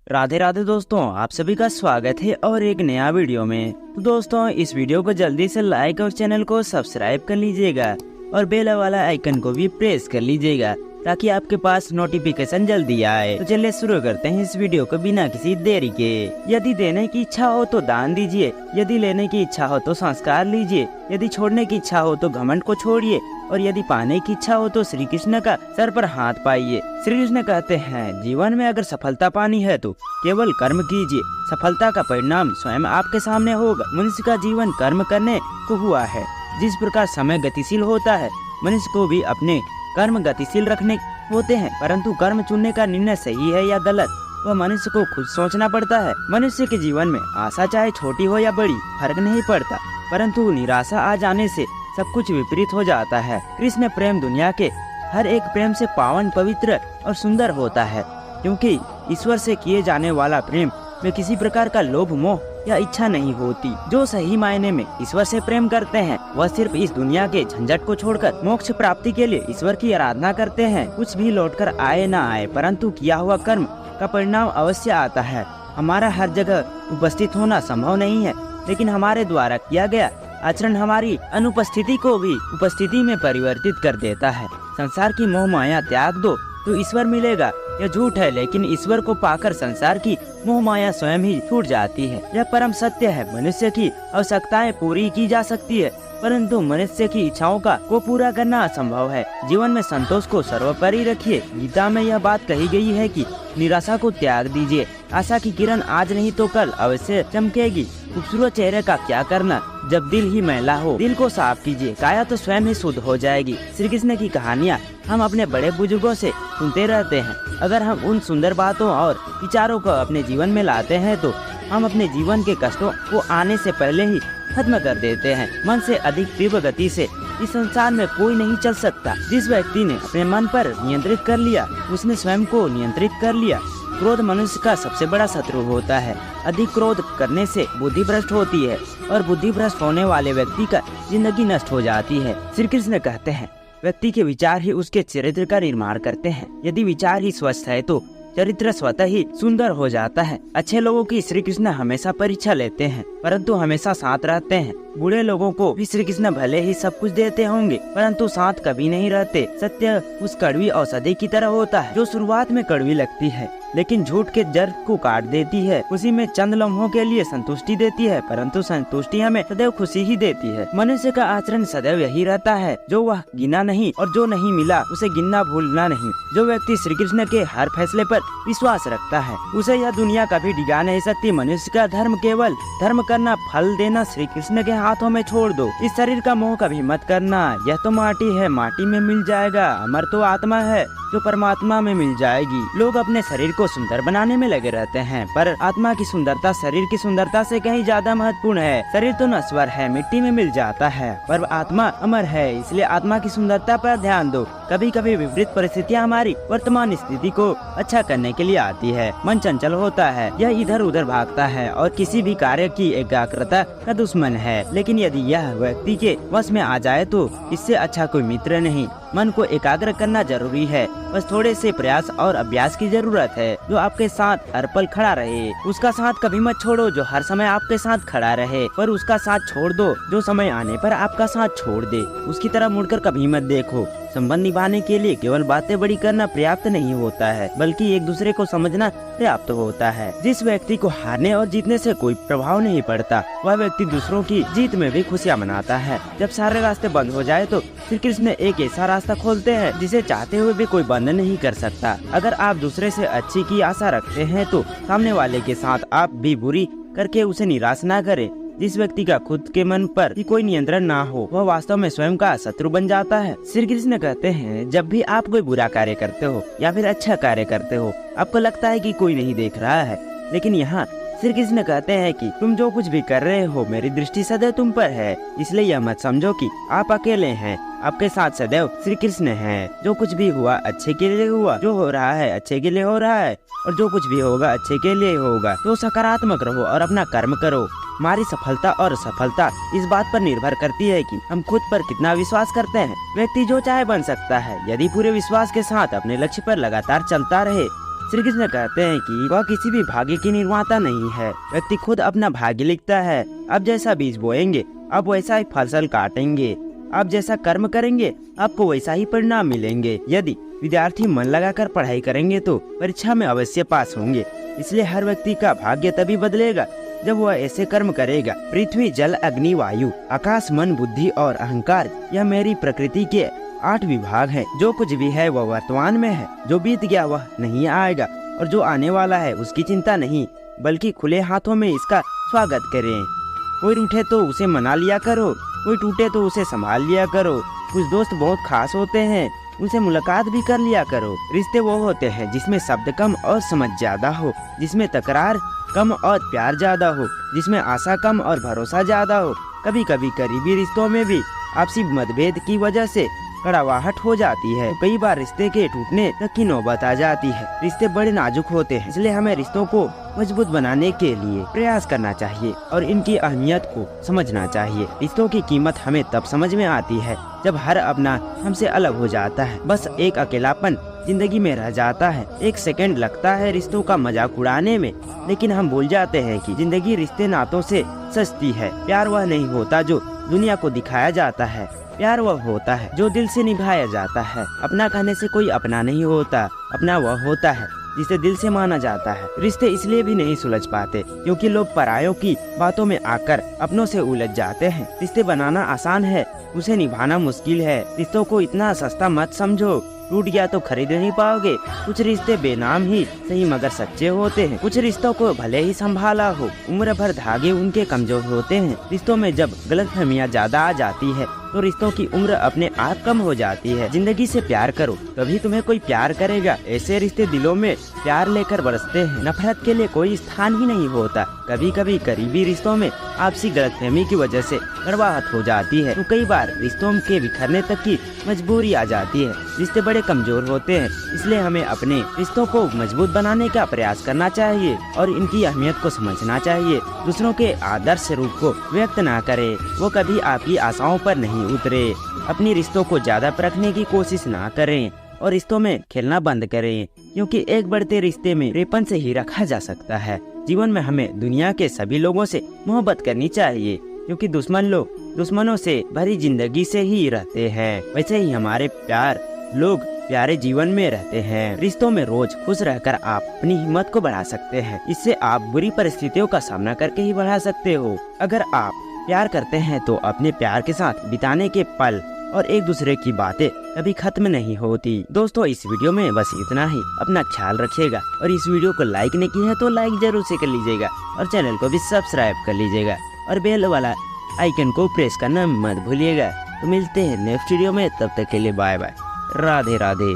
राधे राधे दोस्तों, आप सभी का स्वागत है और एक नया वीडियो में। तो दोस्तों, इस वीडियो को जल्दी से लाइक और चैनल को सब्सक्राइब कर लीजिएगा और बेल वाला आइकन को भी प्रेस कर लीजिएगा ताकि आपके पास नोटिफिकेशन जल्दी आए। तो चलिए शुरू करते हैं इस वीडियो को बिना किसी देरी के। यदि देने की इच्छा हो तो दान दीजिए, यदि लेने की इच्छा हो तो संस्कार लीजिए, यदि छोड़ने की इच्छा हो तो घमंड को छोड़िए और यदि पाने की इच्छा हो तो श्री कृष्ण का सर पर हाथ पाइए। श्री कृष्ण कहते हैं, जीवन में अगर सफलता पानी है तो केवल कर्म कीजिए, सफलता का परिणाम स्वयं आपके सामने होगा। मनुष्य का जीवन कर्म करने को हुआ है। जिस प्रकार समय गतिशील होता है, मनुष्य को भी अपने कर्म गतिशील रखने होते हैं, परंतु कर्म चुनने का निर्णय सही है या गलत वह मनुष्य को खुद सोचना पड़ता है। मनुष्य के जीवन में आशा चाहे छोटी हो या बड़ी फर्क नहीं पड़ता, परंतु निराशा आ जाने से सब कुछ विपरीत हो जाता है। कृष्ण प्रेम दुनिया के हर एक प्रेम से पावन, पवित्र और सुंदर होता है, क्योंकि ईश्वर से किए जाने वाला प्रेम में किसी प्रकार का लोभ, मोह या इच्छा नहीं होती। जो सही मायने में ईश्वर से प्रेम करते हैं वह सिर्फ इस दुनिया के झंझट को छोड़कर मोक्ष प्राप्ति के लिए ईश्वर की आराधना करते हैं। कुछ भी लौटकर आए ना आए, परंतु किया हुआ कर्म का परिणाम अवश्य आता है। हमारा हर जगह उपस्थित होना संभव नहीं है, लेकिन हमारे द्वारा किया गया आचरण हमारी अनुपस्थिति को भी उपस्थिति में परिवर्तित कर देता है। संसार की मोह माया त्याग दो तो ईश्वर मिलेगा, यह झूठ है, लेकिन ईश्वर को पाकर संसार की मोह माया स्वयं ही छूट जाती है। यह परम सत्य है। मनुष्य की आवश्यकताएं पूरी की जा सकती है, परंतु मनुष्य की इच्छाओं को पूरा करना असंभव है। जीवन में संतोष को सर्वोपरि रखिए। गीता में यह बात कही गई है कि निराशा को त्याग दीजिए। आशा की किरण आज नहीं तो कल अवश्य चमकेगी। खूबसूरत चेहरे का क्या करना जब दिल ही मैला हो। दिल को साफ कीजिए, काया तो स्वयं ही शुद्ध हो जाएगी। श्री कृष्ण की कहानियाँ हम अपने बड़े बुजुर्गों से सुनते रहते हैं। अगर हम उन सुंदर बातों और विचारों को अपने जीवन में लाते हैं तो हम अपने जीवन के कष्टों को आने से पहले ही खत्म कर देते हैं। मन से अधिक तीव्र गति से इस संसार में कोई नहीं चल सकता। जिस व्यक्ति ने अपने मन पर नियंत्रित कर लिया, उसने स्वयं को नियंत्रित कर लिया। क्रोध मनुष्य का सबसे बड़ा शत्रु होता है। अधिक क्रोध करने से बुद्धि भ्रष्ट होती है और बुद्धि भ्रष्ट होने वाले व्यक्ति का जिंदगी नष्ट हो जाती है। श्री कृष्ण कहते हैं, व्यक्ति के विचार ही उसके चरित्र का निर्माण करते हैं। यदि विचार ही स्वस्थ है तो चरित्र स्वतः ही सुंदर हो जाता है। अच्छे लोगों की श्री कृष्ण हमेशा परीक्षा लेते हैं, परंतु हमेशा साथ रहते हैं। बुरे लोगों को भी श्री कृष्ण भले ही सब कुछ देते होंगे, परंतु साथ कभी नहीं रहते। सत्य उस कड़वी औषधि की तरह होता है जो शुरुआत में कड़वी लगती है, लेकिन झूठ के जड़ को काट देती है। उसी में चंद लम्हों के लिए संतुष्टि देती है, परंतु संतुष्टि हमें सदैव खुशी ही देती है। मनुष्य का आचरण सदैव यही रहता है, जो वह गिना नहीं और जो नहीं मिला उसे गिनना भूलना नहीं। जो व्यक्ति श्री कृष्ण के हर फैसले पर विश्वास रखता है, उसे यह दुनिया कभी डिगा नहीं सकती। मनुष्य का धर्म केवल धर्म करना, फल देना श्री कृष्ण के हाथों में छोड़ दो। इस शरीर का मोह कभी मत करना। यह तो माटी है, माटी में मिल जाएगा। अमर तो आत्मा है जो परमात्मा में मिल जाएगी। लोग अपने शरीर को सुंदर बनाने में लगे रहते हैं, पर आत्मा की सुंदरता शरीर की सुंदरता से कहीं ज्यादा महत्वपूर्ण है। शरीर तो नश्वर है, मिट्टी में मिल जाता है, पर आत्मा अमर है, इसलिए आत्मा की सुंदरता पर ध्यान दो। कभी कभी विपरीत परिस्थितियाँ हमारी वर्तमान स्थिति को अच्छा करने के लिए आती है। मन चंचल होता है, यह इधर उधर भागता है और किसी भी कार्य की एकाग्रता का दुश्मन है। लेकिन यदि यह व्यक्ति के वश में आ जाए तो इससे अच्छा कोई मित्र नहीं। मन को एकाग्र करना जरूरी है, बस थोड़े से प्रयास और अभ्यास की जरूरत है। जो आपके साथ हर पल खड़ा रहे, उसका साथ कभी मत छोड़ो जो हर समय आपके साथ खड़ा रहे, पर उसका साथ छोड़ दो जो समय आने पर आपका साथ छोड़ दे। उसकी तरफ मुड़कर कभी मत देखो। संबंध निभाने के लिए केवल बातें बड़ी करना पर्याप्त नहीं होता है, बल्कि एक दूसरे को समझना पर्याप्त होता है। जिस व्यक्ति को हारने और जीतने से कोई प्रभाव नहीं पड़ता, वह व्यक्ति दूसरों की जीत में भी खुशियाँ मनाता है। जब सारे रास्ते बंद हो जाए तो श्री कृष्ण एक ऐसा रास्ता खोलते हैं जिसे चाहते हुए भी कोई बंद नहीं कर सकता। अगर आप दूसरे से अच्छी की आशा रखते हैं तो सामने वाले के साथ आप भी बुरी करके उसे निराश ना करें। जिस व्यक्ति का खुद के मन पर कोई नियंत्रण ना हो, वह वास्तव में स्वयं का शत्रु बन जाता है। श्री कृष्ण कहते हैं, जब भी आप कोई बुरा कार्य करते हो या फिर अच्छा कार्य करते हो, आपको लगता है कि कोई नहीं देख रहा है, लेकिन यहाँ श्री कृष्ण कहते हैं कि तुम जो कुछ भी कर रहे हो, मेरी दृष्टि सदैव तुम पर है। इसलिए यह मत समझो कि आप अकेले हैं, आपके साथ सदैव श्री कृष्ण हैं। जो कुछ भी हुआ अच्छे के लिए हुआ, जो हो रहा है अच्छे के लिए हो रहा है, और जो कुछ भी होगा अच्छे के लिए होगा। तो सकारात्मक रहो और अपना कर्म करो। हमारी सफलता और असफलता इस बात पर निर्भर करती है कि हम खुद पर कितना विश्वास करते हैं। व्यक्ति जो चाहे बन सकता है, यदि पूरे विश्वास के साथ अपने लक्ष्य पर लगातार चलता रहे श्री कृष्ण कहते हैं कि वह किसी भी भाग्य की निर्माता नहीं है, व्यक्ति खुद अपना भाग्य लिखता है। आप जैसा बीज बोएंगे आप वैसा ही फसल काटेंगे, आप जैसा कर्म करेंगे आपको वैसा ही परिणाम मिलेंगे। यदि विद्यार्थी मन लगाकर पढ़ाई करेंगे तो परीक्षा में अवश्य पास होंगे। इसलिए हर व्यक्ति का भाग्य तभी बदलेगा जब वह ऐसे कर्म करेगा। पृथ्वी, जल, अग्नि, वायु, आकाश, मन, बुद्धि और अहंकार, यह मेरी प्रकृति के 8 विभाग हैं। जो कुछ भी है वह वर्तमान में है, जो बीत गया वह नहीं आएगा, और जो आने वाला है उसकी चिंता नहीं, बल्कि खुले हाथों में इसका स्वागत करें। कोई रूठे तो उसे मना लिया करो, कोई टूटे तो उसे संभाल लिया करो। कुछ दोस्त बहुत खास होते हैं, उनसे मुलाकात भी कर लिया करो। रिश्ते वो होते हैं जिसमें शब्द कम और समझ ज्यादा हो, जिसमें तकरार कम और प्यार ज्यादा हो, जिसमें आशा कम और भरोसा ज्यादा हो। कभी कभी करीबी रिश्तों में भी आपसी मतभेद की वजह से कड़वाहट हो जाती है, तो कई बार रिश्ते के टूटने तक की नौबत आ जाती है। रिश्ते बड़े नाजुक होते हैं, इसलिए हमें रिश्तों को मजबूत बनाने के लिए प्रयास करना चाहिए और इनकी अहमियत को समझना चाहिए। रिश्तों की कीमत हमें तब समझ में आती है जब हर अपना हमसे अलग हो जाता है। बस एक अकेलापन जिंदगी में रह जाता है। एक सेकंड लगता है रिश्तों का मजाक उड़ाने में, लेकिन हम भूल जाते हैं कि जिंदगी रिश्ते नातों से सस्ती है। प्यार वह नहीं होता जो दुनिया को दिखाया जाता है, प्यार वह होता है जो दिल से निभाया जाता है। अपना कहने से कोई अपना नहीं होता, अपना वह होता है जिसे दिल से माना जाता है। रिश्ते इसलिए भी नहीं सुलझ पाते क्योंकि लोग परायों की बातों में आकर अपनों से उलझ जाते हैं। रिश्ते बनाना आसान है, उसे निभाना मुश्किल है। रिश्तों को इतना सस्ता मत समझो, टूट गया तो खरीद नहीं पाओगे। कुछ रिश्ते बेनाम ही सही मगर सच्चे होते हैं। कुछ रिश्तों को भले ही संभाला हो, उम्र भर धागे उनके कमजोर होते हैं। रिश्तों में जब गलतफहमियां ज्यादा आ जाती है तो रिश्तों की उम्र अपने आप कम हो जाती है। जिंदगी से प्यार करो तभी तुम्हें कोई प्यार करेगा। ऐसे रिश्ते दिलों में प्यार लेकर बरसते हैं। नफरत के लिए कोई स्थान ही नहीं होता। कभी कभी करीबी रिश्तों में आपसी गलतफहमी की वजह से कड़वाहट हो जाती है, तो कई बार रिश्तों के बिखरने तक की मजबूरी आ जाती है। रिश्ते बड़े कमजोर होते हैं, इसलिए हमें अपने रिश्तों को मजबूत बनाने का प्रयास करना चाहिए और इनकी अहमियत को समझना चाहिए। दूसरों के आदर्श रूप को व्यक्त ना करें, वो कभी आपकी आशाओं पर नहीं उतरे। अपनी रिश्तों को ज्यादा परखने की कोशिश ना करें और रिश्तों में खेलना बंद करें, क्योंकि एक बढ़ते रिश्ते में रेपन से ही रखा जा सकता है। जीवन में हमें दुनिया के सभी लोगों से मोहब्बत करनी चाहिए, क्योंकि दुश्मन लोग दुश्मनों से भरी जिंदगी से ही रहते हैं। वैसे ही हमारे लोग प्यारे जीवन में रहते हैं। रिश्तों में रोज खुश रहकर आप अपनी हिम्मत को बढ़ा सकते हैं। इससे आप बुरी परिस्थितियों का सामना करके ही बढ़ा सकते हो। अगर आप प्यार करते हैं तो अपने प्यार के साथ बिताने के पल और एक दूसरे की बातें कभी खत्म नहीं होती। दोस्तों, इस वीडियो में बस इतना ही। अपना ख्याल रखिएगा और इस वीडियो को लाइक नहीं किया है तो लाइक जरूर से कर लीजिएगा और चैनल को भी सब्सक्राइब कर लीजिएगा और बेल वाला आइकन को प्रेस करना मत भूलिएगा। तो मिलते हैं नेक्स्ट वीडियो में, तब तक के लिए बाय बाय। राधे राधे।